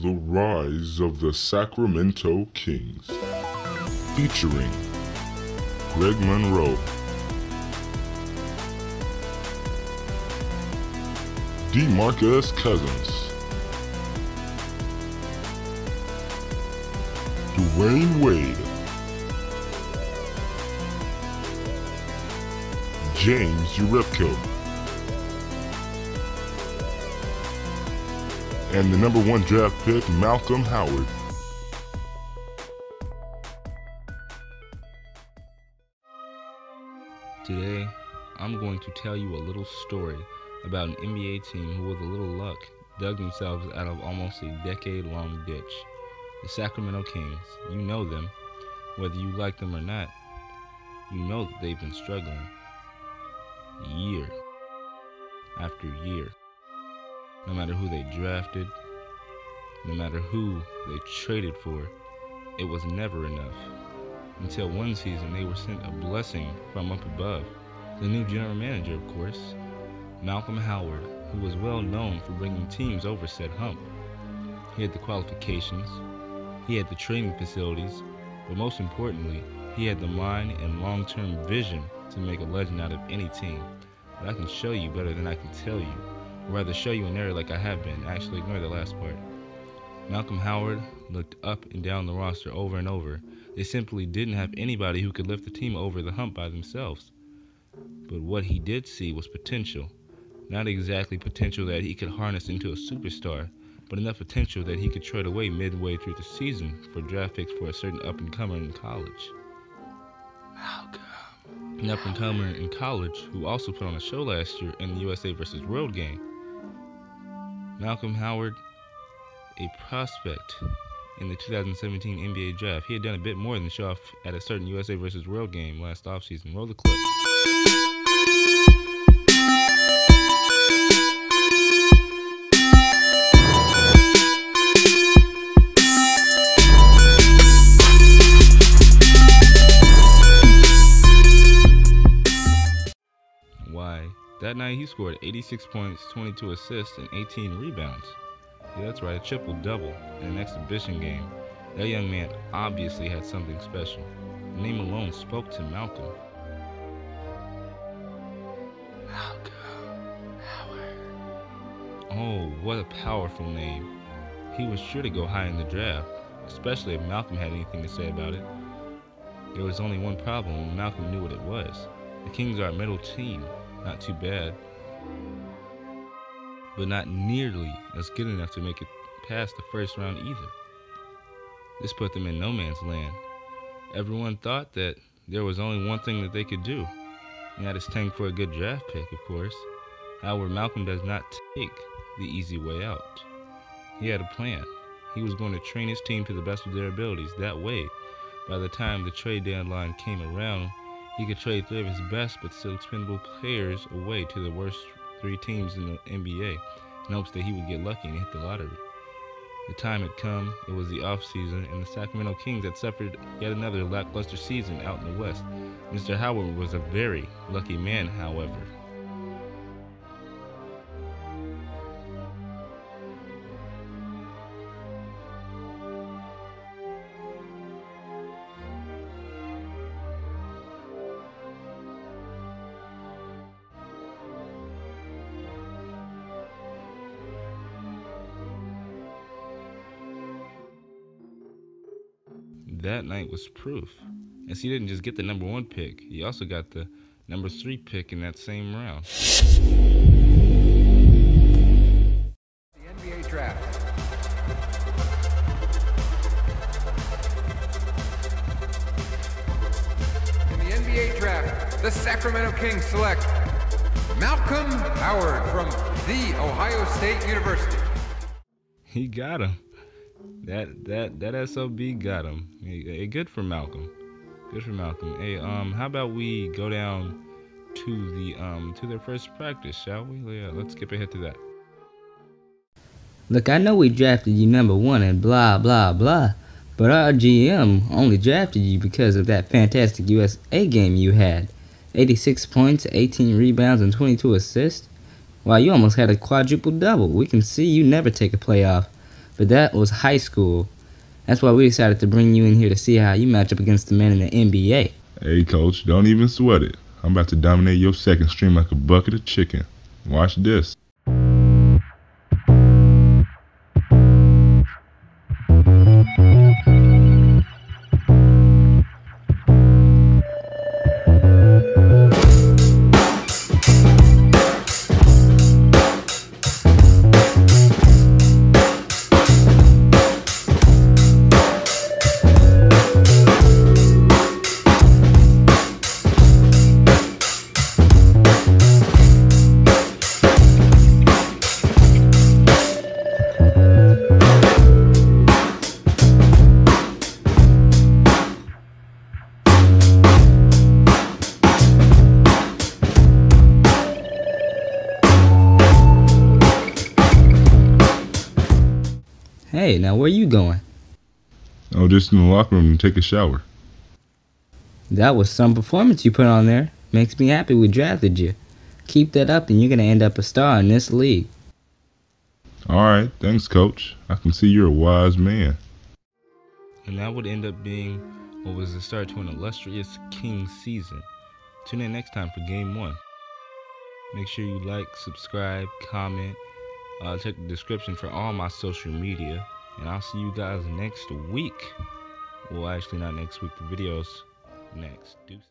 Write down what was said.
The Rise of the Sacramento Kings, featuring Greg Monroe, DeMarcus Cousins, Dwayne Wade, James Urepko, and the #1 draft pick, Malcolm Howard. Today, I'm going to tell you a little story about an NBA team who, with a little luck, dug themselves out of almost a decade-long ditch. The Sacramento Kings. You know them. Whether you like them or not, you know that they've been struggling year after year. No matter who they drafted, no matter who they traded for, it was never enough. Until one season, they were sent a blessing from up above. The new general manager, of course, Malcolm Howard, who was well known for bringing teams over said hump. He had the qualifications, he had the training facilities, but most importantly, he had the mind and long-term vision to make a legend out of any team. But I can show you better than I can tell you, or rather show you an area like I have been. Actually, ignore the last part. Malcolm Howard looked up and down the roster over and over. They simply didn't have anybody who could lift the team over the hump by themselves. But what he did see was potential. Not exactly potential that he could harness into a superstar, but enough potential that he could trade away midway through the season for draft picks for a certain up-and-comer in college. An up-and-comer in college who also put on a show last year in the USA vs. World game. Malcolm Howard, a prospect in the 2017 NBA draft. He had done a bit more than show off at a certain USA vs. World game last offseason. Roll the clip. Why, that night he scored 86 points, 22 assists, and 18 rebounds. Yeah, that's right, a triple-double in an exhibition game. That young man obviously had something special. The name alone spoke to Malcolm. Malcolm Howard. Oh, what a powerful name. He was sure to go high in the draft, especially if Malcolm had anything to say about it. There was only one problem, and Malcolm knew what it was. The Kings are a middle team, not too bad, but not nearly as good enough to make it past the first round either. This put them in no man's land. Everyone thought that there was only one thing that they could do, and that is tank for a good draft pick, of course. However, Malcolm does not take the easy way out. He had a plan. He was going to train his team to the best of their abilities. That way, by the time the trade deadline came around, he could trade 3 of his best but still expendable players away to the worst 3 teams in the NBA in hopes that he would get lucky and hit the lottery. The time had come, it was the off-season, and the Sacramento Kings had suffered yet another lackluster season out in the West. Mr. Howard was a very lucky man, however. That night was proof, as he didn't just get the #1 pick, he also got the #3 pick in that same round. The NBA draft. In the NBA draft, the Sacramento Kings select Malcolm Howard from The Ohio State University. He got him. That SOB got him. Hey, good for Malcolm. Good for Malcolm. Hey, how about we go down to their first practice, shall we? Yeah, let's skip ahead to that. Look, I know we drafted you #1 and blah blah blah, but our GM only drafted you because of that fantastic USA game you had. 86 points, 18 rebounds, and 22 assists. Wow, you almost had a quadruple double. We can see you never take a playoff. but that was high school. That's why we decided to bring you in here to see how you match up against the men in the NBA. Hey, Coach, don't even sweat it. I'm about to dominate your second string like a bucket of chicken. Watch this. Hey, now where you going? Oh, just in the locker room to take a shower. That was some performance you put on there. Makes me happy we drafted you. Keep that up and you're going to end up a star in this league. Alright, thanks, Coach. I can see you're a wise man. And that would end up being what was the start to an illustrious Kings season. Tune in next time for Game 1. Make sure you like, subscribe, comment. Check the description for all my social media. And I'll see you guys next week. Well, actually not next week. The video's next. Deuces.